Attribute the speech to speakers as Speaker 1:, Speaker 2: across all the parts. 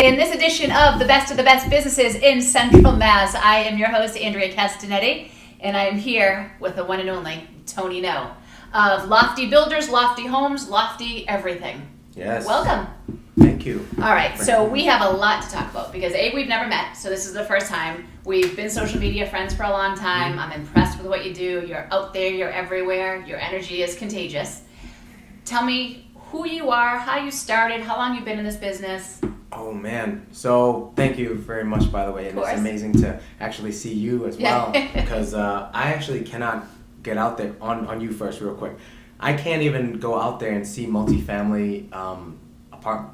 Speaker 1: In this edition of the best businesses in Central Mass, I am your host, Andrea Castanetti, and I am here with the one and only Tony No of Lofty Builders, Lofty Homes, Lofty Everything.
Speaker 2: Yes.
Speaker 1: Welcome.
Speaker 2: Thank you.
Speaker 1: All right, so we have a lot to talk about because we've never met, so this is the first time. We've been social media friends for a long time. I'm impressed with what you do. You're out there, you're everywhere. Your energy is contagious. Tell me who you are, how you started, how long you've been in this business.
Speaker 2: Oh man, so thank you very much, by the way, and it's amazing to actually see you as well, because I actually cannot get out there on you first real quick. I can't even go out there and see multifamily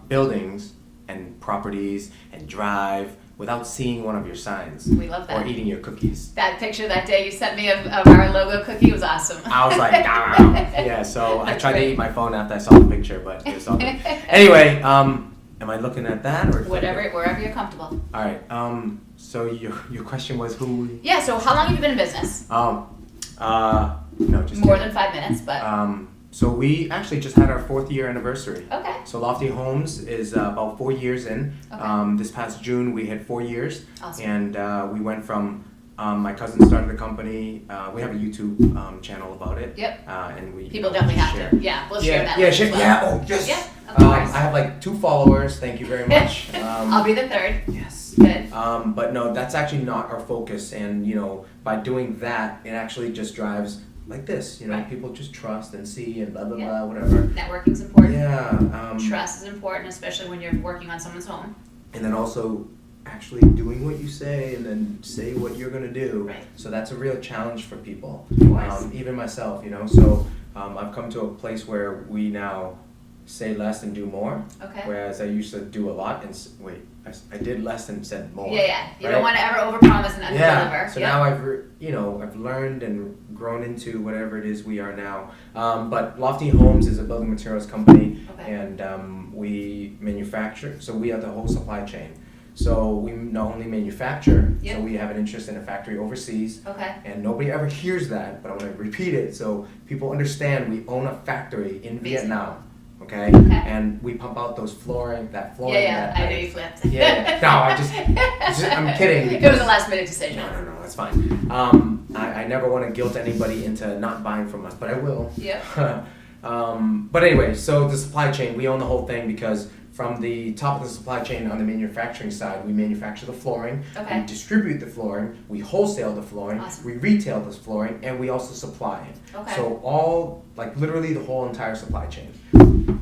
Speaker 2: buildings and properties and drive without seeing one of your signs.
Speaker 1: We love that.
Speaker 2: Or eating your cookies.
Speaker 1: That picture that day you sent me of our logo cookie was awesome.
Speaker 2: I was like, yeah, so I tried to eat my phone after I saw the picture, but it's all good. Anyway, am I looking at that or
Speaker 1: wherever you're comfortable?
Speaker 2: All right. So your question was who?
Speaker 1: Yeah. So how long have you been in business?
Speaker 2: No, just
Speaker 1: more than 5 minutes, but.
Speaker 2: So we actually just had our 4th year anniversary.
Speaker 1: Okay.
Speaker 2: So Lofty Homes is about 4 years in.
Speaker 1: Okay.
Speaker 2: This past June we hit 4 years.
Speaker 1: Awesome.
Speaker 2: And we went from. My cousin started the company. We have a YouTube channel about it.
Speaker 1: Yep.
Speaker 2: And we
Speaker 1: people definitely have to. Yeah, we'll share that.
Speaker 2: Yeah. Oh, yes.
Speaker 1: Yeah. Of course.
Speaker 2: I have like 2 followers. Thank you very much.
Speaker 1: I'll be the third.
Speaker 2: Yes.
Speaker 1: Good.
Speaker 2: But no, that's actually not our focus. And by doing that, it actually just drives like this.
Speaker 1: Right.
Speaker 2: People just trust and see and blah blah blah whatever.
Speaker 1: Networking's important.
Speaker 2: Yeah.
Speaker 1: Trust is important, especially when you're working on someone's home.
Speaker 2: And then also actually doing what you say and then say what you're gonna do.
Speaker 1: Right.
Speaker 2: So that's a real challenge for people.
Speaker 1: Of course.
Speaker 2: Even myself, So I've come to a place where we now say less and do more.
Speaker 1: Okay.
Speaker 2: Whereas I used to do a lot and I did less and said more.
Speaker 1: Yeah. You
Speaker 2: right?
Speaker 1: don't want to ever overpromise and underdeliver.
Speaker 2: Yeah. So now I've learned and grown into whatever it is we are now. But Lofty Homes is a building materials company, and we manufacture. So we have the whole supply chain. So we not only manufacture, so we have an interest in a factory overseas.
Speaker 1: Okay.
Speaker 2: And nobody ever hears that, but I'm going to repeat it so people understand we own a factory in Vietnam. Okay? And we pump out that flooring.
Speaker 1: Yeah, I know you flipped.
Speaker 2: Yeah. No, I'm kidding.
Speaker 1: It was a last minute decision.
Speaker 2: No, that's fine. I never want to guilt anybody into not buying from us, but I will.
Speaker 1: Yeah.
Speaker 2: But anyway, so the supply chain, we own the whole thing because from the top of the supply chain on the manufacturing side, we manufacture the flooring, we distribute the flooring, we wholesale the flooring, we retail this flooring, and we also supply it.
Speaker 1: Okay.
Speaker 2: So all, literally the whole entire supply chain.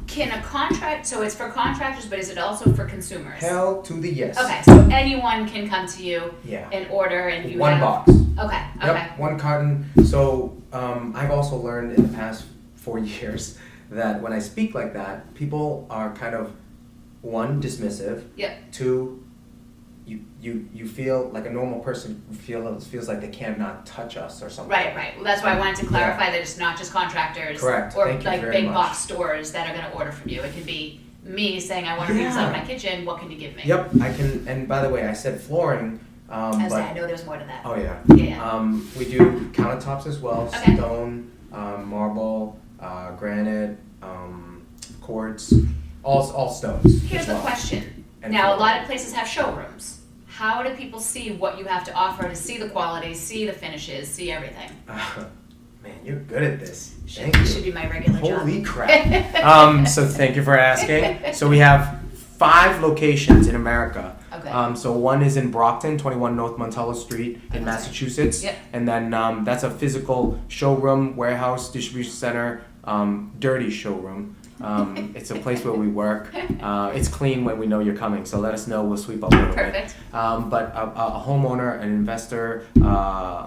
Speaker 1: Can a contract, so it's for contractors, but is it also for consumers?
Speaker 2: Hell to the yes.
Speaker 1: Okay, so anyone can come to you and order and you
Speaker 2: One box.
Speaker 1: Okay.
Speaker 2: Yep, 1 carton. So I've also learned in the past 4 years that when I speak like that, people are kind of, 1, dismissive.
Speaker 1: Yep.
Speaker 2: 2, you feel like a normal person feels like they cannot touch us or something.
Speaker 1: Right. Well, that's why I wanted to clarify that it's not just contractors.
Speaker 2: Correct.
Speaker 1: Or
Speaker 2: Thank you very
Speaker 1: big
Speaker 2: much.
Speaker 1: box stores that are going to order from you. It can be me saying I want to redesign my kitchen. What can you give me?
Speaker 2: Yep, I can. And by the way, I said flooring.
Speaker 1: I know there's more to that.
Speaker 2: Oh yeah.
Speaker 1: Yeah.
Speaker 2: We do countertops as well.
Speaker 1: Okay.
Speaker 2: Stone, marble, granite, quartz, all stones.
Speaker 1: Here's the question.
Speaker 2: And
Speaker 1: Now, a lot of places have showrooms. How do people see what you have to offer to see the quality, see the finishes, see everything?
Speaker 2: Man, you're good at this. Thank you.
Speaker 1: Should be my regular job.
Speaker 2: Holy crap. So thank you for asking. So we have 5 locations in America.
Speaker 1: Okay.
Speaker 2: So one is in Brockton, 21 North Montello Street in Massachusetts.
Speaker 1: Yep.
Speaker 2: And then that's a physical showroom, warehouse, distribution center, dirty showroom. It's a place where we work. It's clean when we know you're coming, so let us know. We'll sweep up a little bit. But a homeowner, an investor,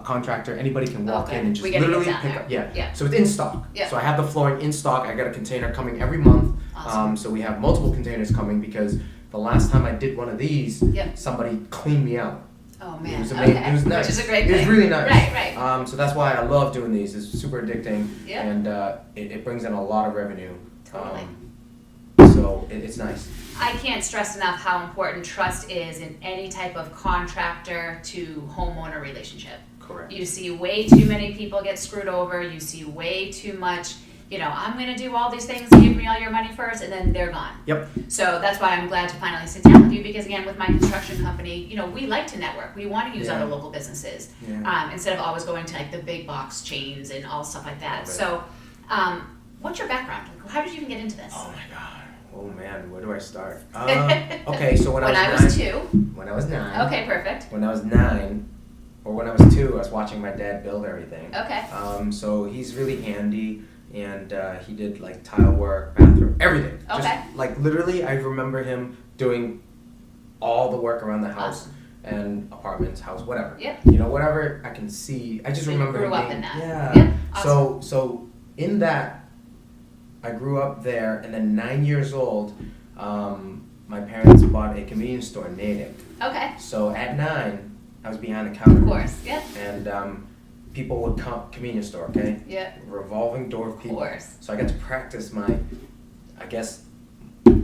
Speaker 2: contractor, anybody can walk in and just literally pick up. Yeah. So it's in stock.
Speaker 1: Yeah.
Speaker 2: So I have the flooring in stock. I got a container coming every month.
Speaker 1: Awesome.
Speaker 2: So we have multiple containers coming because the last time I did one of these, somebody cleaned me out.
Speaker 1: Oh man.
Speaker 2: It was amazing. It was nice.
Speaker 1: Which is a great thing.
Speaker 2: It was really nice.
Speaker 1: Right.
Speaker 2: So that's why I love doing these. It's super addicting,
Speaker 1: Yeah.
Speaker 2: and it brings in a lot of revenue.
Speaker 1: Totally.
Speaker 2: So it's nice.
Speaker 1: I can't stress enough how important trust is in any type of contractor to homeowner relationship.
Speaker 2: Correct.
Speaker 1: You see way too many people get screwed over. You see way too much I'm going to do all these things, give me all your money first, and then they're gone.
Speaker 2: Yep.
Speaker 1: So that's why I'm glad to finally sit down with you, because again, with my construction company, we like to network. We want to use other local businesses instead of always going to like the big box chains and all stuff like that. Right. So what's your background? How did you even get into this?
Speaker 2: Oh my God. Oh man, where do I start? Okay, so when I
Speaker 1: was 2.
Speaker 2: When I was 9.
Speaker 1: Okay, perfect.
Speaker 2: When I was 9, or when I was 2, I was watching my dad build everything.
Speaker 1: Okay.
Speaker 2: So he's really handy, and he did like tile work, bathroom, everything.
Speaker 1: Okay.
Speaker 2: Just, like literally, I remember him doing all the work around the house.
Speaker 1: Awesome.
Speaker 2: And apartments, house, whatever.
Speaker 1: Yep.
Speaker 2: Whatever I can see. I just remember
Speaker 1: grew
Speaker 2: him
Speaker 1: up in that.
Speaker 2: Yeah.
Speaker 1: Yep. Awesome.
Speaker 2: So in that, I grew up there, and then 9 years old, my parents bought a convenience store, Natick.
Speaker 1: Okay.
Speaker 2: So at 9, I was behind the counter.
Speaker 1: Of course, yep.
Speaker 2: And people would come, convenience store, okay?
Speaker 1: Yep.
Speaker 2: Revolving door of people.
Speaker 1: Of course.
Speaker 2: So I got to practice my, I guess,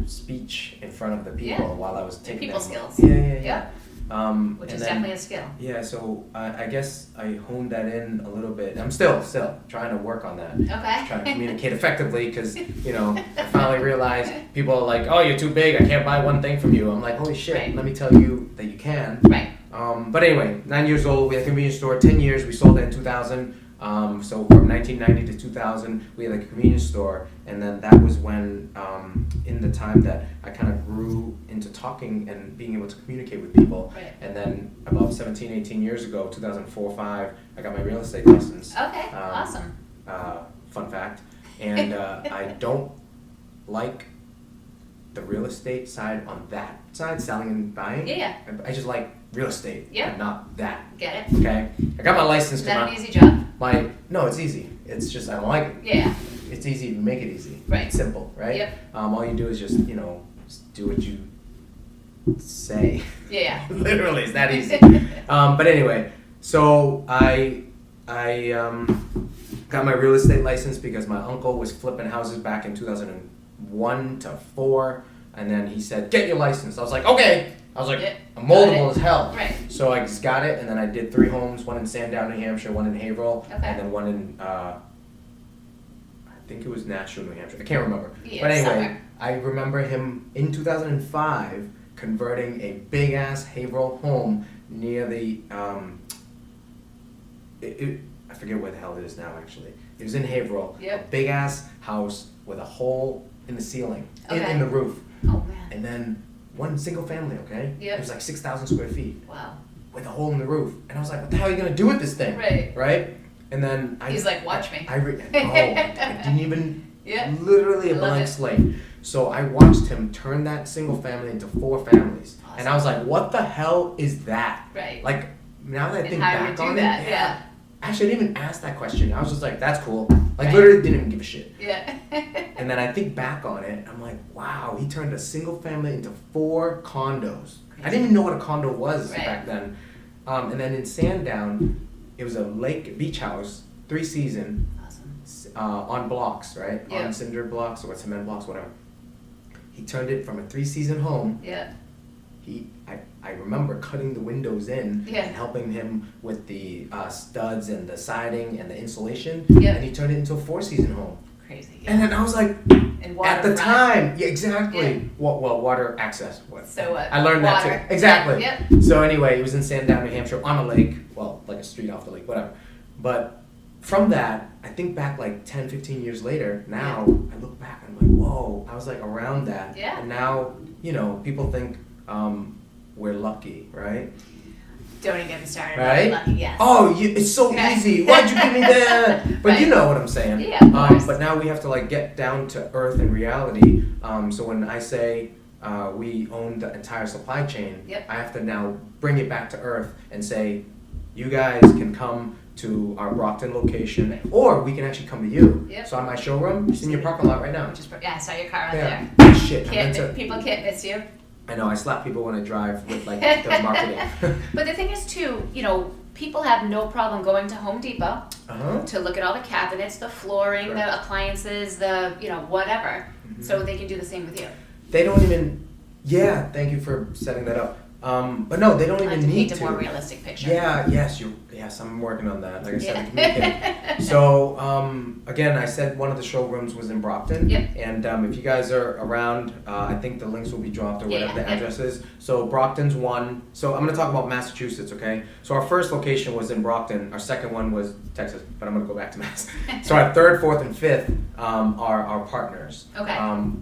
Speaker 2: speech in front of the people while I was taking
Speaker 1: people skills.
Speaker 2: Yeah.
Speaker 1: Which is definitely a skill.
Speaker 2: Yeah, so I guess I honed that in a little bit. I'm still trying to work on that.
Speaker 1: Okay.
Speaker 2: Trying to communicate effectively, because I finally realized people are like, oh, you're too big, I can't buy one thing from you. I'm like, holy shit,
Speaker 1: Right.
Speaker 2: Let me tell you that you can.
Speaker 1: Right.
Speaker 2: But anyway, 9 years old, we had a convenience store. 10 years, we sold it in 2000. So from 1990 to 2000, we had like a convenience store, and then that was when, in the time that I kind of grew into talking and being able to communicate with people.
Speaker 1: Right.
Speaker 2: And then about 17, 18 years ago, 2004-05, I got my real estate license.
Speaker 1: Okay, awesome.
Speaker 2: Fun fact. And I don't like the real estate side on that side, selling and buying.
Speaker 1: Yeah.
Speaker 2: I just like real estate, and not that.
Speaker 1: Get it?
Speaker 2: Okay. I got my license.
Speaker 1: Is that an easy job?
Speaker 2: No, it's easy. It's just I don't like it.
Speaker 1: Yeah.
Speaker 2: It's easy to make it easy.
Speaker 1: Right.
Speaker 2: It's simple, right?
Speaker 1: Yep.
Speaker 2: All you do is just just do what you say.
Speaker 1: Yeah.
Speaker 2: Literally, it's that easy. But anyway, so I got my real estate license because my uncle was flipping houses back in 2001 to 4, and then he said, "Get your license." I was like, "Okay." I was like, I'm moldable as hell.
Speaker 1: Right.
Speaker 2: So I just got it, and then I did 3 homes, one in Sandown, New Hampshire, one in Haverhill, and then one in, I think it was Nashua, New Hampshire. I can't remember.
Speaker 1: Yeah,
Speaker 2: but anyway,
Speaker 1: somewhere.
Speaker 2: I remember him in 2005 converting a big-ass Haverhill home near the, I forget where the hell it is now, actually. It was in Haverhill.
Speaker 1: Yep.
Speaker 2: A big-ass house with a hole in the ceiling,
Speaker 1: Okay.
Speaker 2: in the roof.
Speaker 1: Oh, man.
Speaker 2: And then one single family, okay?
Speaker 1: Yep.
Speaker 2: It was like 6,000 square feet
Speaker 1: Wow.
Speaker 2: with a hole in the roof. And I was like, what the hell are you going to do with this thing?
Speaker 1: Right.
Speaker 2: Right? And then
Speaker 1: He's like, watch me.
Speaker 2: I didn't even,
Speaker 1: Yeah.
Speaker 2: literally a
Speaker 1: I love
Speaker 2: blank
Speaker 1: it.
Speaker 2: slate. So I watched him turn that single family into 4 families.
Speaker 1: Awesome.
Speaker 2: And I was like, what the hell is that?
Speaker 1: Right.
Speaker 2: Like, now that I
Speaker 1: And
Speaker 2: think
Speaker 1: how you
Speaker 2: back
Speaker 1: do
Speaker 2: on
Speaker 1: that,
Speaker 2: it,
Speaker 1: yeah.
Speaker 2: Actually, I didn't even ask that question. I was just like, that's cool. Like,
Speaker 1: Right.
Speaker 2: literally didn't even give a shit.
Speaker 1: Yeah.
Speaker 2: And then I think back on it, I'm like, wow, he turned a single family into 4 condos. I didn't even know what a condo was
Speaker 1: Right.
Speaker 2: back then. And then in Sandown, it was a beach house, 3 season,
Speaker 1: Awesome.
Speaker 2: on blocks, right?
Speaker 1: Yeah.
Speaker 2: On cinder blocks or cement blocks, whatever. He turned it from a 3 season home.
Speaker 1: Yeah.
Speaker 2: I remember cutting the windows in
Speaker 1: Yeah.
Speaker 2: and helping him with the studs and the siding and the insulation.
Speaker 1: Yeah.
Speaker 2: And he turned it into a 4 season home.
Speaker 1: Crazy.
Speaker 2: And then I was like,
Speaker 1: And water
Speaker 2: at the
Speaker 1: front.
Speaker 2: time, yeah, exactly.
Speaker 1: Yeah.
Speaker 2: Well, water access.
Speaker 1: So what?
Speaker 2: I learned
Speaker 1: Water.
Speaker 2: that too. Exactly.
Speaker 1: Yep.
Speaker 2: So anyway, it was in Sandown, New Hampshire, on a lake. Well, like a street off the lake, whatever. But from that, I think back like 10, 15 years later, now I look back and I'm like, whoa, I was like around that.
Speaker 1: Yeah.
Speaker 2: And now, people think we're lucky, right?
Speaker 1: Don't even get me started.
Speaker 2: Right?
Speaker 1: Lucky, yes.
Speaker 2: Oh, it's so
Speaker 1: Yeah.
Speaker 2: easy. Why'd you give me that? But you
Speaker 1: Right.
Speaker 2: know what I'm saying.
Speaker 1: Yeah, of course.
Speaker 2: But now we have to like get down to earth and reality. So when I say we own the entire supply chain,
Speaker 1: Yep.
Speaker 2: I have to now bring it back to earth and say, you guys can come to our Brockton location, or we can actually come to you.
Speaker 1: Yep.
Speaker 2: So on my showroom, it's in your parking lot right now.
Speaker 1: I saw your car out
Speaker 2: Yeah.
Speaker 1: there.
Speaker 2: Shit.
Speaker 1: People can't miss you.
Speaker 2: I know. I slap people when I drive with like the marketing.
Speaker 1: But the thing is too, people have no problem going to Home Depot
Speaker 2: Uh-huh.
Speaker 1: to look at all the cabinets, the flooring,
Speaker 2: Sure.
Speaker 1: the appliances, the whatever.
Speaker 2: Mhm.
Speaker 1: So they can do the same with you.
Speaker 2: They don't even. Yeah, thank you for setting that up. But no, they don't
Speaker 1: I'd like
Speaker 2: even
Speaker 1: to
Speaker 2: need
Speaker 1: paint a more realistic picture.
Speaker 2: Yes, I'm working on that. Like I said, so again, I said one of the showrooms was in Brockton.
Speaker 1: Yep.
Speaker 2: And if you guys are around, I think the links will be dropped or whatever the
Speaker 1: Yeah.
Speaker 2: address is. So Brockton's one. So I'm going to talk about Massachusetts, okay? So our first location was in Brockton. Our second one was Texas, but I'm going to go back to Mass. So our third, fourth, and fifth are our partners.
Speaker 1: Okay.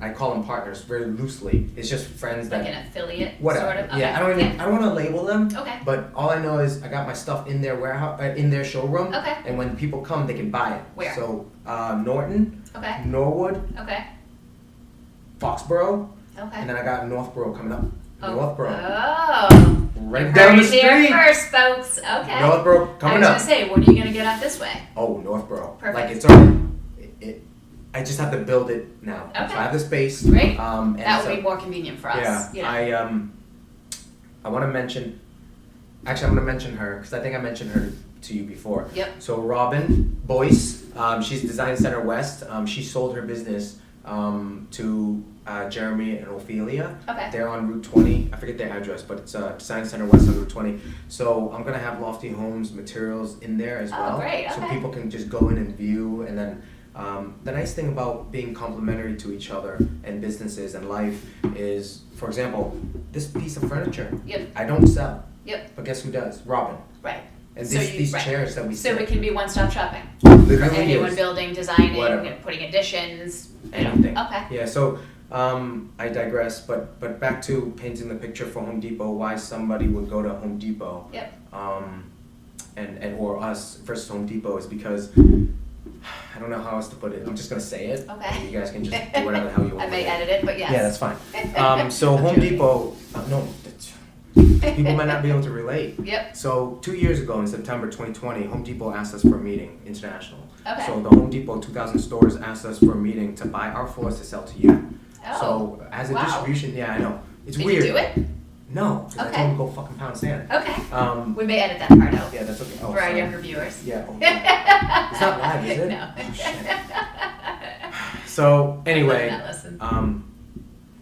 Speaker 2: I call them partners very loosely. It's just friends that.
Speaker 1: Like an affiliate,
Speaker 2: Whatever.
Speaker 1: sort of? Okay.
Speaker 2: Yeah, I don't want to label them.
Speaker 1: Okay.
Speaker 2: But all I know is I got my stuff in their warehouse, in their showroom.
Speaker 1: Okay.
Speaker 2: And when people come, they can buy it.
Speaker 1: Where?
Speaker 2: So Norton,
Speaker 1: Okay.
Speaker 2: Norwood,
Speaker 1: Okay.
Speaker 2: Foxborough,
Speaker 1: Okay.
Speaker 2: and then I got Northborough coming up. Northborough,
Speaker 1: Oh.
Speaker 2: right
Speaker 1: You
Speaker 2: down
Speaker 1: heard
Speaker 2: the
Speaker 1: it
Speaker 2: street.
Speaker 1: here first, folks. Okay.
Speaker 2: Northborough
Speaker 1: I
Speaker 2: coming
Speaker 1: was
Speaker 2: up.
Speaker 1: gonna say, when are you gonna get out this way?
Speaker 2: Oh, Northborough.
Speaker 1: Perfect.
Speaker 2: Like it's already. I just have to build it now.
Speaker 1: Okay.
Speaker 2: So I have the space.
Speaker 1: Great.
Speaker 2: And
Speaker 1: That
Speaker 2: so,
Speaker 1: would be more convenient for us.
Speaker 2: Yeah. I want to mention. Actually, I'm going to mention her because I think I mentioned her to you before.
Speaker 1: Yep.
Speaker 2: So Robin Boyce, she's Design Center West. She sold her business to Jeremy and Ophelia.
Speaker 1: Okay.
Speaker 2: They're on Route 20. I forget their address, but it's Design Center West on Route 20. So I'm gonna have Lofty Homes materials in there as well.
Speaker 1: Oh, great.
Speaker 2: So
Speaker 1: Okay.
Speaker 2: people can just go in and view. And then the nice thing about being complementary to each other and businesses and life is, for example, this piece of furniture.
Speaker 1: Yep.
Speaker 2: I don't sell.
Speaker 1: Yep.
Speaker 2: But guess who does? Robin.
Speaker 1: Right.
Speaker 2: And
Speaker 1: So
Speaker 2: these
Speaker 1: right.
Speaker 2: chairs that we
Speaker 1: So
Speaker 2: sit.
Speaker 1: it can be one-stop shopping.
Speaker 2: Literally
Speaker 1: Anyone
Speaker 2: is.
Speaker 1: building, designing,
Speaker 2: Whatever.
Speaker 1: putting additions.
Speaker 2: Anything.
Speaker 1: Okay.
Speaker 2: Yeah, so I digress, but back to painting the picture for Home Depot, why somebody would go to Home Depot.
Speaker 1: Yep.
Speaker 2: And or us versus Home Depot is because I don't know how else to put it. I'm just gonna say it.
Speaker 1: Okay.
Speaker 2: You guys can just do whatever the hell you want.
Speaker 1: I may
Speaker 2: with it.
Speaker 1: edit it, but yes.
Speaker 2: Yeah, that's fine. So Home Depot, no, people might not be able to relate.
Speaker 1: Yep.
Speaker 2: So 2 years ago in September 2020, Home Depot asked us for a meeting, international.
Speaker 1: Okay.
Speaker 2: So the Home Depot 2,000 stores asked us for a meeting to buy our floors to sell to you.
Speaker 1: Oh.
Speaker 2: So as a
Speaker 1: wow.
Speaker 2: distribution, yeah, I know. It's
Speaker 1: Did
Speaker 2: weird.
Speaker 1: you do it?
Speaker 2: No, because
Speaker 1: Okay.
Speaker 2: I told them to go fucking pound sand.
Speaker 1: Okay. We may edit that part out
Speaker 2: Yeah, that's okay. Oh,
Speaker 1: for our
Speaker 2: sorry.
Speaker 1: younger viewers.
Speaker 2: Yeah. Oh, yeah. It's not live, is it?
Speaker 1: No.
Speaker 2: Oh, shit. So anyway,
Speaker 1: Not listen.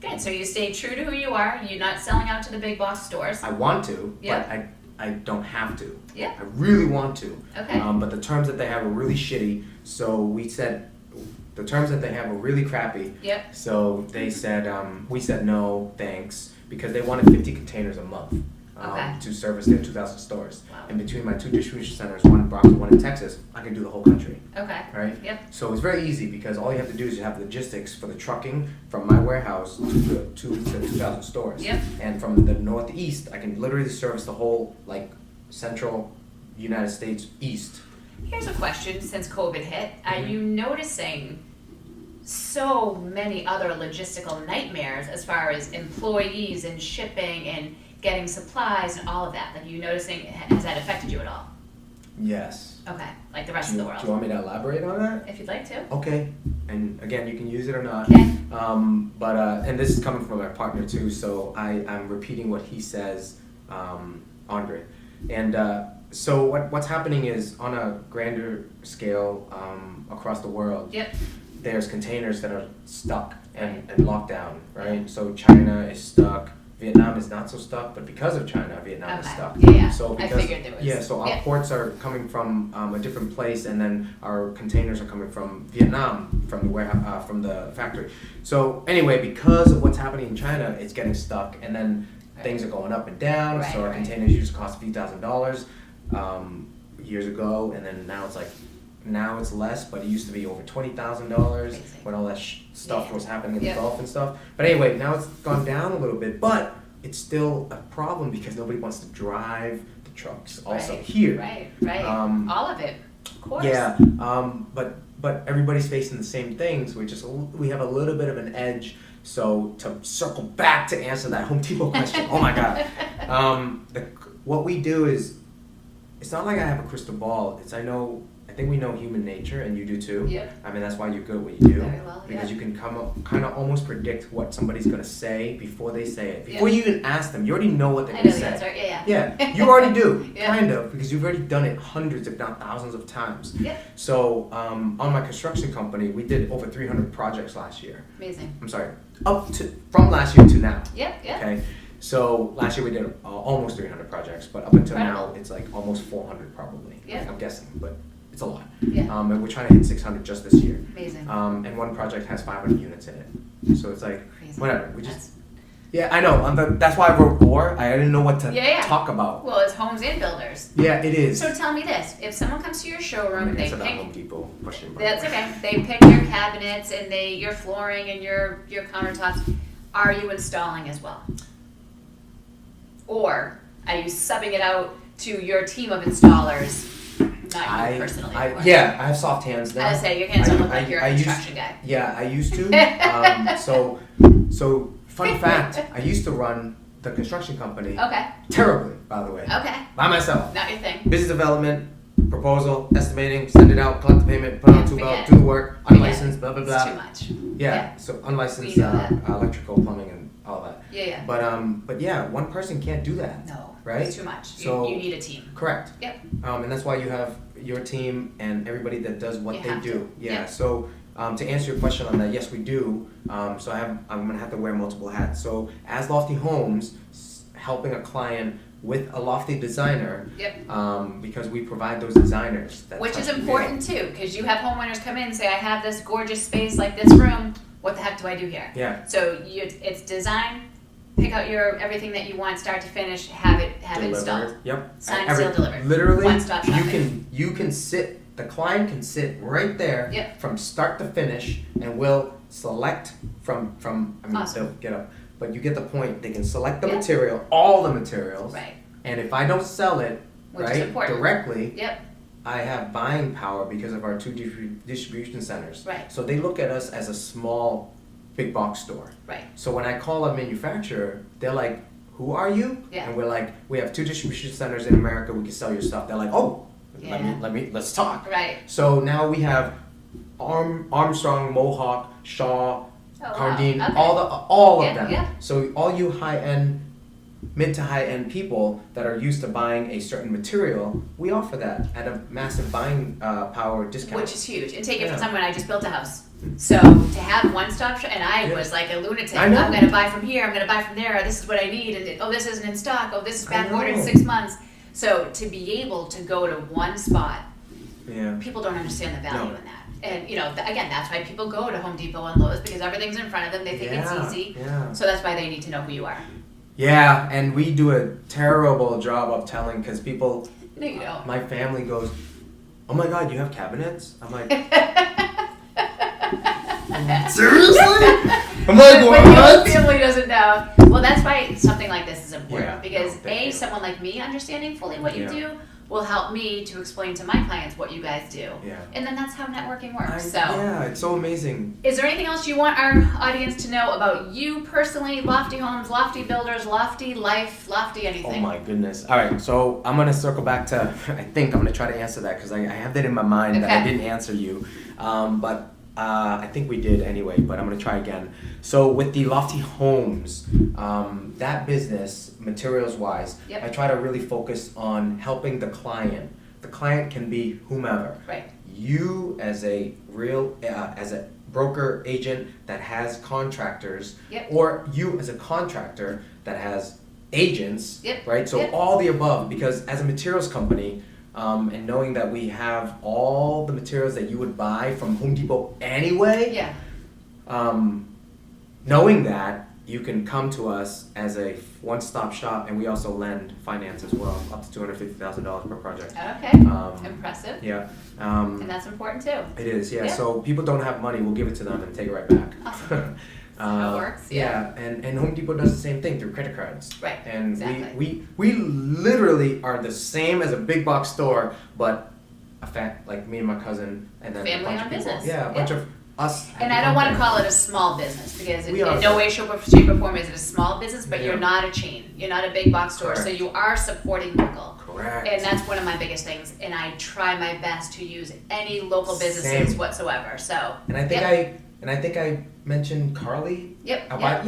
Speaker 1: Good. So you stay true to who you are. You're not selling out to the big box stores.
Speaker 2: I want to,
Speaker 1: Yeah.
Speaker 2: but I don't have to.
Speaker 1: Yeah.
Speaker 2: I really want to.
Speaker 1: Okay.
Speaker 2: But the terms that they have are really shitty. So we said the terms that they have are really crappy.
Speaker 1: Yep.
Speaker 2: So they said we said no, thanks, because they wanted 50 containers a month
Speaker 1: Okay.
Speaker 2: to service their 2,000 stores.
Speaker 1: Wow.
Speaker 2: And between my two distribution centers, one in Brockton, one in Texas, I can do the whole country.
Speaker 1: Okay.
Speaker 2: Right?
Speaker 1: Yep.
Speaker 2: So it's very easy because all you have to do is you have logistics for the trucking from my warehouse to the 2,000 stores.
Speaker 1: Yep.
Speaker 2: And from the northeast, I can literally service the whole like central United States east.
Speaker 1: Here's a question since COVID hit. Are
Speaker 2: Mhm.
Speaker 1: you noticing so many other logistical nightmares as far as employees and shipping and getting supplies and all of that? Like, you noticing, has that affected you at all?
Speaker 2: Yes.
Speaker 1: Okay, like the rest
Speaker 2: Do
Speaker 1: of
Speaker 2: you,
Speaker 1: the
Speaker 2: do you
Speaker 1: world.
Speaker 2: want me to elaborate on that?
Speaker 1: If you'd like to.
Speaker 2: Okay. And again, you can use it or not.
Speaker 1: Okay.
Speaker 2: And this is coming from my partner too, so I'm repeating what he says, Andre. And so what's happening is on a grander scale across the world,
Speaker 1: Yep.
Speaker 2: there's containers that are stuck and locked down, right? So China is stuck. Vietnam is not so stuck, but because of China, Vietnam is
Speaker 1: Okay.
Speaker 2: stuck.
Speaker 1: Yeah.
Speaker 2: So
Speaker 1: I
Speaker 2: because,
Speaker 1: figured there was.
Speaker 2: yeah, so our
Speaker 1: Yeah.
Speaker 2: ports are coming from a different place, and then our containers are coming from Vietnam, from the warehouse, from the factory. So anyway, because of what's happening in China, it's getting stuck, and then things are going up and down.
Speaker 1: Right,
Speaker 2: so our
Speaker 1: right.
Speaker 2: containers used to cost a few $1,000s years ago, and then now it's like. Now it's less, but it used to be over $20,000
Speaker 1: Crazy.
Speaker 2: when all that stuff
Speaker 1: Yeah.
Speaker 2: was happening in
Speaker 1: Yeah.
Speaker 2: the Gulf and stuff. But anyway, now it's gone down a little bit, but it's still a problem because nobody wants to drive the trucks also
Speaker 1: Right.
Speaker 2: here.
Speaker 1: Right. All of it, of course.
Speaker 2: Yeah, but everybody's facing the same things. We have a little bit of an edge. So to circle back to answer that Home Depot question, oh my God, what we do is, it's not like I have a crystal ball. I think we know human nature, and you do too.
Speaker 1: Yep.
Speaker 2: I mean, that's why you're good at what you do.
Speaker 1: Very well,
Speaker 2: Because
Speaker 1: yeah.
Speaker 2: you can kind of almost predict what somebody's going to say before they say it. Before
Speaker 1: Yeah.
Speaker 2: you even ask them, you already know what they're
Speaker 1: I
Speaker 2: going
Speaker 1: know
Speaker 2: to
Speaker 1: the
Speaker 2: say.
Speaker 1: answer. Yeah.
Speaker 2: Yeah, you already do,
Speaker 1: Yeah.
Speaker 2: kind of, because you've already done it hundreds, if not thousands of times.
Speaker 1: Yeah.
Speaker 2: So on my construction company, we did over 300 projects last year.
Speaker 1: Amazing.
Speaker 2: I'm sorry, from last year to now.
Speaker 1: Yep. Yeah.
Speaker 2: Okay, So last year we did almost 300 projects, but up until
Speaker 1: Incredible.
Speaker 2: now it's like almost 400 probably.
Speaker 1: Yeah.
Speaker 2: I'm guessing, but it's a lot.
Speaker 1: Yeah.
Speaker 2: And we're trying to hit 600 just this year.
Speaker 1: Amazing.
Speaker 2: And one project has 500 units in it. So it's like,
Speaker 1: Crazy.
Speaker 2: whatever. We just,
Speaker 1: That's-
Speaker 2: yeah, I know. That's why I wrote or. I didn't know what to
Speaker 1: Yeah.
Speaker 2: talk about.
Speaker 1: Well, it's homes and builders.
Speaker 2: Yeah, it is.
Speaker 1: So tell me this: if someone comes to your
Speaker 2: I'm
Speaker 1: showroom,
Speaker 2: gonna
Speaker 1: they
Speaker 2: answer that
Speaker 1: pick.
Speaker 2: Home Depot question. by the
Speaker 1: That's
Speaker 2: way.
Speaker 1: okay. They pick your cabinets and your flooring and your countertops. Are you installing as well? Or are you subbing it out to your team of installers, not you personally? of course.
Speaker 2: Yeah, I have soft hands now.
Speaker 1: I would say your hands don't look like you're a
Speaker 2: used-
Speaker 1: construction guy.
Speaker 2: Yeah, I used to. So fun fact, I used to run the construction company
Speaker 1: Okay.
Speaker 2: terribly, by the way,
Speaker 1: Okay.
Speaker 2: by myself.
Speaker 1: Not your thing.
Speaker 2: Business development, proposal, estimating, send it out, collect the payment, put it on
Speaker 1: Yeah,
Speaker 2: two belt,
Speaker 1: forget
Speaker 2: do the work,
Speaker 1: Forget
Speaker 2: unlicensed, blah blah
Speaker 1: It's too
Speaker 2: blah.
Speaker 1: much.
Speaker 2: Yeah,
Speaker 1: Yeah.
Speaker 2: so unlicensed
Speaker 1: We know that.
Speaker 2: electrical, plumbing, and all that.
Speaker 1: Yeah.
Speaker 2: But yeah, one person can't do that.
Speaker 1: No.
Speaker 2: Right?
Speaker 1: It's too much.
Speaker 2: So-
Speaker 1: you need a team.
Speaker 2: Correct.
Speaker 1: Yep.
Speaker 2: And that's why you have your team and everybody that does what
Speaker 1: You
Speaker 2: they
Speaker 1: have
Speaker 2: do.
Speaker 1: to.
Speaker 2: Yeah.
Speaker 1: Yep.
Speaker 2: So to answer your question on that, yes, we do. So I'm gonna have to wear multiple hats. So as Lofty Homes, helping a client with a Lofty designer,
Speaker 1: Yep.
Speaker 2: because we provide those designers. That
Speaker 1: Which is
Speaker 2: touch the
Speaker 1: important too, because you have homeowners come in and say, I have this gorgeous space like this room. What the heck do I do here?
Speaker 2: field. Yeah.
Speaker 1: So it's design, pick out your everything that you want, start to finish, have it installed.
Speaker 2: Delivered. Yep.
Speaker 1: Signed,
Speaker 2: Every-
Speaker 1: sealed, delivered.
Speaker 2: Literally,
Speaker 1: One-stop
Speaker 2: you
Speaker 1: shopping.
Speaker 2: can sit. The client can sit right there
Speaker 1: Yep.
Speaker 2: from start to finish, and we'll select from. I mean,
Speaker 1: Awesome.
Speaker 2: they'll get up, but you get the point. They can select the
Speaker 1: Yeah.
Speaker 2: material, all the materials,
Speaker 1: Right.
Speaker 2: and if I don't sell it
Speaker 1: Which is
Speaker 2: right
Speaker 1: important.
Speaker 2: directly,
Speaker 1: Yep.
Speaker 2: I have buying power because of our two distribution centers.
Speaker 1: Right.
Speaker 2: So they look at us as a small, big box store.
Speaker 1: Right.
Speaker 2: So when I call a manufacturer, they're like, "Who are you?"
Speaker 1: Yeah.
Speaker 2: And we're like, "We have two distribution centers in America. We can sell your stuff." They're like, "Oh,
Speaker 1: Yeah.
Speaker 2: let's talk."
Speaker 1: Right.
Speaker 2: So now we have Armstrong, Mohawk, Shaw,
Speaker 1: Oh, wow.
Speaker 2: Cardine,
Speaker 1: Okay.
Speaker 2: all
Speaker 1: Yeah,
Speaker 2: of them.
Speaker 1: yeah.
Speaker 2: So all you mid to high end people that are used to buying a certain material, we offer that at a massive buying power discount.
Speaker 1: Which is huge. And take it
Speaker 2: Yeah.
Speaker 1: from someone, I just built a house. So to have one stop shop, and I
Speaker 2: Yeah.
Speaker 1: was like a lunatic.
Speaker 2: I know.
Speaker 1: I'm going to buy from here, I'm going to buy from there, this is what I need, and oh, this isn't in stock, oh, this is
Speaker 2: I
Speaker 1: back ordered in
Speaker 2: know.
Speaker 1: 6 months. So to be able to go to one spot,
Speaker 2: Yeah.
Speaker 1: people don't understand the value
Speaker 2: No.
Speaker 1: in that. And again, that's why people go to Home Depot and Lowe's, because everything's in front of them, they think it's easy.
Speaker 2: Yeah.
Speaker 1: So that's why they need to know who you are.
Speaker 2: Yeah, and we do a terrible job of telling because people,
Speaker 1: No, you don't.
Speaker 2: my family goes, "Oh my God, you have cabinets?" I'm like, "Seriously?" I'm like,
Speaker 1: When your
Speaker 2: "What?"
Speaker 1: family doesn't know. Well, that's why something like this is important.
Speaker 2: Yeah,
Speaker 1: Because
Speaker 2: no, thank you.
Speaker 1: someone like me understanding fully what you
Speaker 2: Yeah.
Speaker 1: do will help me to explain to my clients what you guys do.
Speaker 2: Yeah.
Speaker 1: And then that's how networking works. So,
Speaker 2: Yeah, it's so amazing.
Speaker 1: is there anything else you want our audience to know about you personally, Lofty Homes, Lofty Builders, Lofty Life, Lofty
Speaker 2: Oh
Speaker 1: anything?
Speaker 2: my goodness. All right, so I'm gonna circle back to. I think I'm gonna try to answer that because I have that in my mind that I
Speaker 1: Okay.
Speaker 2: didn't answer you, but I think we did anyway. But I'm gonna try again. So with the Lofty Homes, that business, materials wise,
Speaker 1: Yep.
Speaker 2: I try to really focus on helping the client. The client can be whomever.
Speaker 1: Right.
Speaker 2: You as a as a broker agent that has contractors,
Speaker 1: Yep.
Speaker 2: or you as a contractor that has agents,
Speaker 1: Yep.
Speaker 2: right? So
Speaker 1: Yep.
Speaker 2: all the above, because as a materials company, and knowing that we have all the materials that you would buy from Home Depot anyway,
Speaker 1: Yeah.
Speaker 2: knowing that, you can come to us as a one-stop shop, and we also lend finance as well, up to $250,000 per project.
Speaker 1: Okay. Impressive.
Speaker 2: Yeah.
Speaker 1: And that's important too.
Speaker 2: It is, yeah.
Speaker 1: Yeah.
Speaker 2: So people don't have money, we'll give it to them and take it right back.
Speaker 1: Awesome. how it works, yeah.
Speaker 2: And Home Depot does the same thing through credit cards.
Speaker 1: Right,
Speaker 2: And
Speaker 1: exactly.
Speaker 2: we literally are the same as a big box store, but like me and my cousin and then
Speaker 1: Family
Speaker 2: a bunch
Speaker 1: owned
Speaker 2: of people.
Speaker 1: business.
Speaker 2: Yeah, a bunch of us.
Speaker 1: And I don't want to call it a small business because in
Speaker 2: We are.
Speaker 1: no way, shape, or form is it a small business, but
Speaker 2: Yeah.
Speaker 1: you're not a chain. You're not a big box store, so
Speaker 2: Correct.
Speaker 1: you are supporting local.
Speaker 2: Correct.
Speaker 1: And that's one of my biggest things. And I try my best to use any local businesses
Speaker 2: Same.
Speaker 1: whatsoever. So,
Speaker 2: And I think
Speaker 1: yep.
Speaker 2: I mentioned Carly.
Speaker 1: Yep,
Speaker 2: About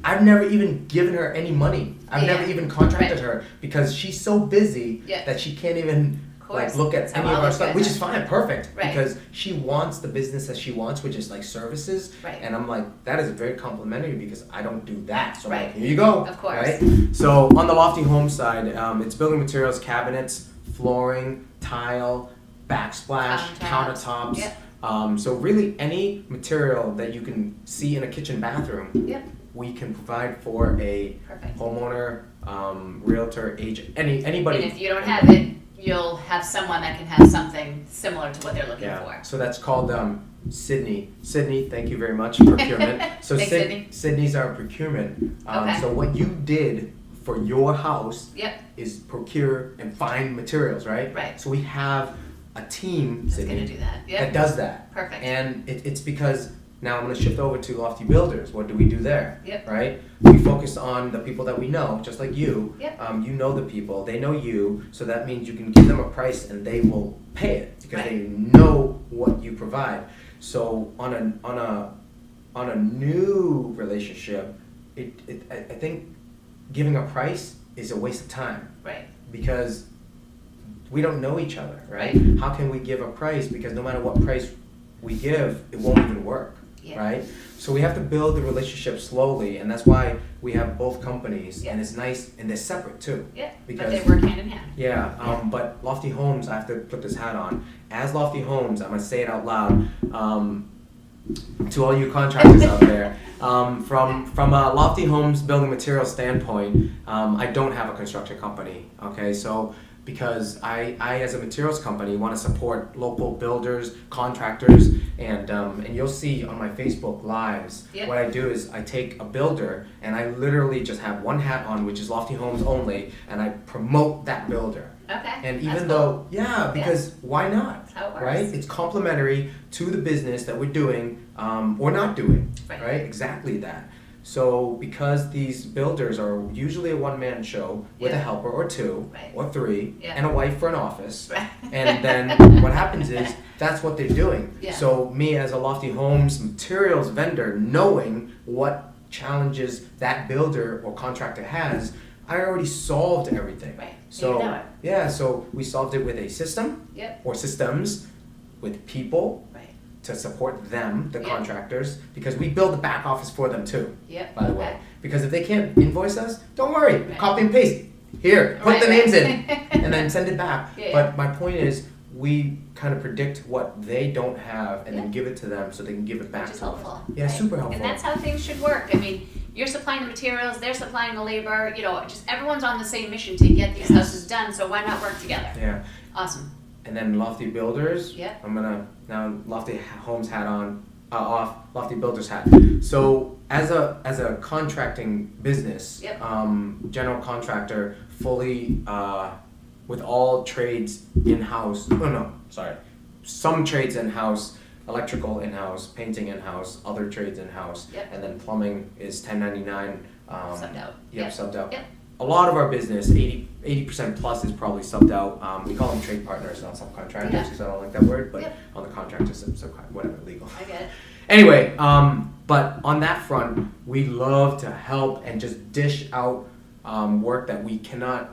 Speaker 2: I've never even given her any money. I've
Speaker 1: Yeah.
Speaker 2: never even contracted
Speaker 1: Right.
Speaker 2: her because she's so busy
Speaker 1: Yeah.
Speaker 2: that she can't even
Speaker 1: course.
Speaker 2: look at
Speaker 1: That's how
Speaker 2: any of
Speaker 1: all
Speaker 2: our
Speaker 1: those
Speaker 2: stuff,
Speaker 1: guys
Speaker 2: which
Speaker 1: are.
Speaker 2: is fine, perfect,
Speaker 1: Right.
Speaker 2: because she wants the business that she wants, which is like services,
Speaker 1: Right.
Speaker 2: and I'm like, that is very complimentary because I don't do that. So I'm
Speaker 1: Right.
Speaker 2: like, here you go.
Speaker 1: Of course.
Speaker 2: Right? So on the Lofty Home side, it's building materials, cabinets, flooring, tile, backsplash, countertops.
Speaker 1: Yep.
Speaker 2: So really any material that you can see in a kitchen bathroom,
Speaker 1: Yep.
Speaker 2: we can provide for a
Speaker 1: Perfect.
Speaker 2: homeowner, realtor, agent, anybody.
Speaker 1: And if you don't have it, you'll have someone that can have something similar to what they're looking for.
Speaker 2: So that's called Sydney. Sydney, thank you very much, procurement. So
Speaker 1: Thanks, Sydney.
Speaker 2: Sydney's our procurement.
Speaker 1: Okay.
Speaker 2: So what you did for your house
Speaker 1: Yep.
Speaker 2: is procure and find materials, right?
Speaker 1: Right.
Speaker 2: So we have a team,
Speaker 1: That's
Speaker 2: Sydney,
Speaker 1: gonna do that.
Speaker 2: that
Speaker 1: Yep.
Speaker 2: does that.
Speaker 1: Perfect.
Speaker 2: And it's because now I'm going to shift over to Lofty Builders. What do we do there?
Speaker 1: Yep.
Speaker 2: Right? We focus on the people that we know, just like you.
Speaker 1: Yep.
Speaker 2: You know the people, they know you, so that means you can give them a price and they will pay it because
Speaker 1: Right.
Speaker 2: they know what you provide. So on a new relationship, I think giving a price is a waste of time
Speaker 1: Right.
Speaker 2: because we don't know each other, right?
Speaker 1: Right.
Speaker 2: How can we give a price? Because no matter what price we give, it won't even work,
Speaker 1: Yeah.
Speaker 2: right? So we have to build the relationship slowly, and that's why we have both companies,
Speaker 1: Yeah.
Speaker 2: and it's nice, and they're separate too.
Speaker 1: Yeah. But
Speaker 2: Because-
Speaker 1: they work hand in hand.
Speaker 2: Yeah, but Lofty Homes, I have to put this hat on. As Lofty Homes, I'm gonna say it out loud, to all you contractors out there. From a Lofty Homes building material standpoint, I don't have a construction company, okay? So, because I as a materials company want to support local builders, contractors, and you'll see on my Facebook lives,
Speaker 1: Yep.
Speaker 2: what I do is I take a builder and I literally just have one hat on, which is Lofty Homes only, and I promote that builder.
Speaker 1: Okay.
Speaker 2: And
Speaker 1: That's
Speaker 2: even
Speaker 1: cool.
Speaker 2: though, because why not?
Speaker 1: That's how it works.
Speaker 2: Right? It's complementary to the business that we're doing or not doing.
Speaker 1: Right.
Speaker 2: Exactly that. So because these builders are usually a one-man show with a
Speaker 1: Yeah.
Speaker 2: helper or two
Speaker 1: Right.
Speaker 2: or three
Speaker 1: Yeah.
Speaker 2: and a wife for an office.
Speaker 1: Right.
Speaker 2: And then what happens is that's what they're doing.
Speaker 1: Yeah.
Speaker 2: So me as a Lofty Homes materials vendor, knowing what challenges that builder or contractor has, I already solved everything.
Speaker 1: Right.
Speaker 2: So
Speaker 1: You know it.
Speaker 2: yeah, so we solved it with a system
Speaker 1: Yep.
Speaker 2: or systems, with people
Speaker 1: Right.
Speaker 2: to support them, the
Speaker 1: Yep.
Speaker 2: contractors, because we build the back office for them too,
Speaker 1: Yep.
Speaker 2: by the way.
Speaker 1: Okay.
Speaker 2: Because if they can't invoice us, don't worry,
Speaker 1: Right.
Speaker 2: copy and paste. Here, put
Speaker 1: Right,
Speaker 2: the
Speaker 1: right.
Speaker 2: names in, and then send it back.
Speaker 1: Yeah, yeah.
Speaker 2: But my point is, we kind of predict what they don't have and
Speaker 1: Yeah.
Speaker 2: then give it to them so they can give it back
Speaker 1: Which is
Speaker 2: to us.
Speaker 1: helpful.
Speaker 2: Yeah,
Speaker 1: right?
Speaker 2: super helpful.
Speaker 1: And that's how things should work. I mean, you're supplying the materials, they're supplying the labor, just everyone's on the same mission to get these houses done, so why not work together?
Speaker 2: Yeah.
Speaker 1: Awesome.
Speaker 2: And then Lofty Builders.
Speaker 1: Yep.
Speaker 2: I'm gonna now Lofty Homes hat on, off, Lofty Builders hat. So as a contracting business,
Speaker 1: Yep.
Speaker 2: General contractor, fully with all trades in house. Oh no, sorry, some trades in house, electrical in house, painting in house, other trades in house,
Speaker 1: Yep.
Speaker 2: and then plumbing is 1099.
Speaker 1: Subbed out.
Speaker 2: Yep, subbed out.
Speaker 1: Yep.
Speaker 2: A lot of our business, 80% plus, is probably subbed out. We call them trade partners, not subcontractors,
Speaker 1: Yeah.
Speaker 2: because I don't like that word, but
Speaker 1: Yep.
Speaker 2: on the contractors, whatever, legal.
Speaker 1: I get it.
Speaker 2: Anyway, but on that front, we love to help and just dish out work that we cannot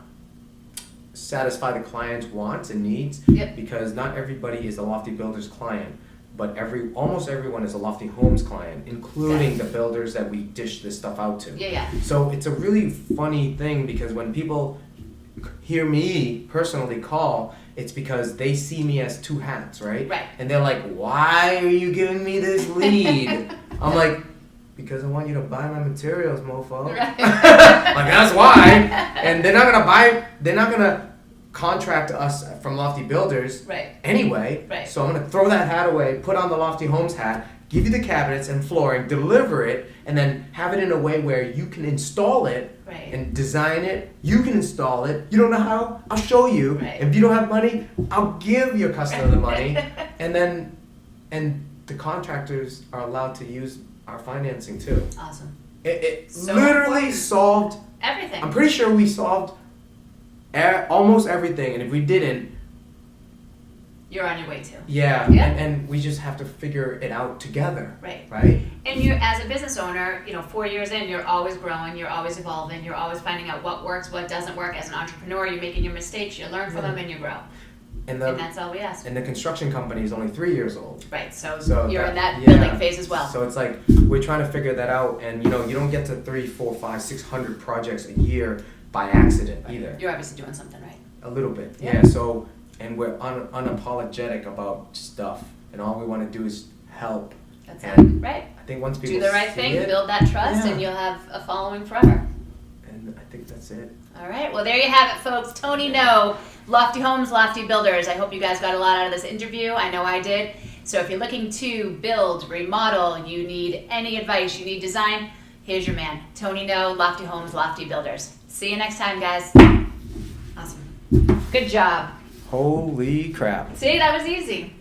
Speaker 2: satisfy the client's wants and needs,
Speaker 1: Yep.
Speaker 2: because not everybody is a Lofty Builders client, but almost everyone is a Lofty Homes client, including the builders that we dish this stuff out to.
Speaker 1: Yeah, yeah.
Speaker 2: So it's a really funny thing because when people hear me personally call, it's because they see me as two hats, right?
Speaker 1: Right.
Speaker 2: And they're like, why are you giving me this lead? I'm like, because I want you to buy my materials, mofo.
Speaker 1: Right.
Speaker 2: Like, that's why. And they're not gonna contract us from Lofty Builders
Speaker 1: Right.
Speaker 2: anyway.
Speaker 1: Right.
Speaker 2: So I'm gonna throw that hat away, put on the Lofty Homes hat, give you the cabinets and flooring, deliver it, and then have it in a way where you can install it
Speaker 1: Right.
Speaker 2: and design it. You can install it. You don't know how? I'll show you.
Speaker 1: Right.
Speaker 2: If you don't have money, I'll give your customer the money. And the contractors are allowed to use our financing too.
Speaker 1: Awesome.
Speaker 2: It
Speaker 1: So
Speaker 2: literally
Speaker 1: important.
Speaker 2: solved.
Speaker 1: Everything.
Speaker 2: I'm pretty sure we solved almost everything, and if we didn't,
Speaker 1: You're on your way to.
Speaker 2: yeah,
Speaker 1: Yeah.
Speaker 2: And we just have to figure it out together,
Speaker 1: Right.
Speaker 2: right?
Speaker 1: And you're, as a business owner, 4 years in, you're always growing, you're always evolving, you're always finding out what works, what doesn't work. As an entrepreneur, you're making your mistakes, you learn from them, and you grow.
Speaker 2: and
Speaker 1: And that's all we ask.
Speaker 2: the construction company is only 3 years old.
Speaker 1: Right, so you're
Speaker 2: that-
Speaker 1: in that
Speaker 2: yeah.
Speaker 1: building phase as well.
Speaker 2: So it's like we're trying to figure that out, and you don't get to 3, 4, 5, 600 projects a year by accident either.
Speaker 1: You're obviously doing something right.
Speaker 2: A little bit,
Speaker 1: Yeah.
Speaker 2: yeah. So, and we're unapologetic about stuff, and all we want to do is help.
Speaker 1: That's
Speaker 2: And
Speaker 1: it. Right.
Speaker 2: I think once people
Speaker 1: Do the right
Speaker 2: see
Speaker 1: thing,
Speaker 2: it,
Speaker 1: build that trust,
Speaker 2: Yeah.
Speaker 1: and you'll have a following forever.
Speaker 2: and I think that's it.
Speaker 1: All right. Well, there you have it, folks. Tony No, Lofty Homes, Lofty Builders. I hope you guys got a lot out of this interview. I know I did. So if you're looking to build, remodel, you need any advice, you need design, here's your man. Tony No, Lofty Homes, Lofty Builders. See you next time, guys. Awesome. Good job.
Speaker 2: Holy crap.
Speaker 1: See, that was easy.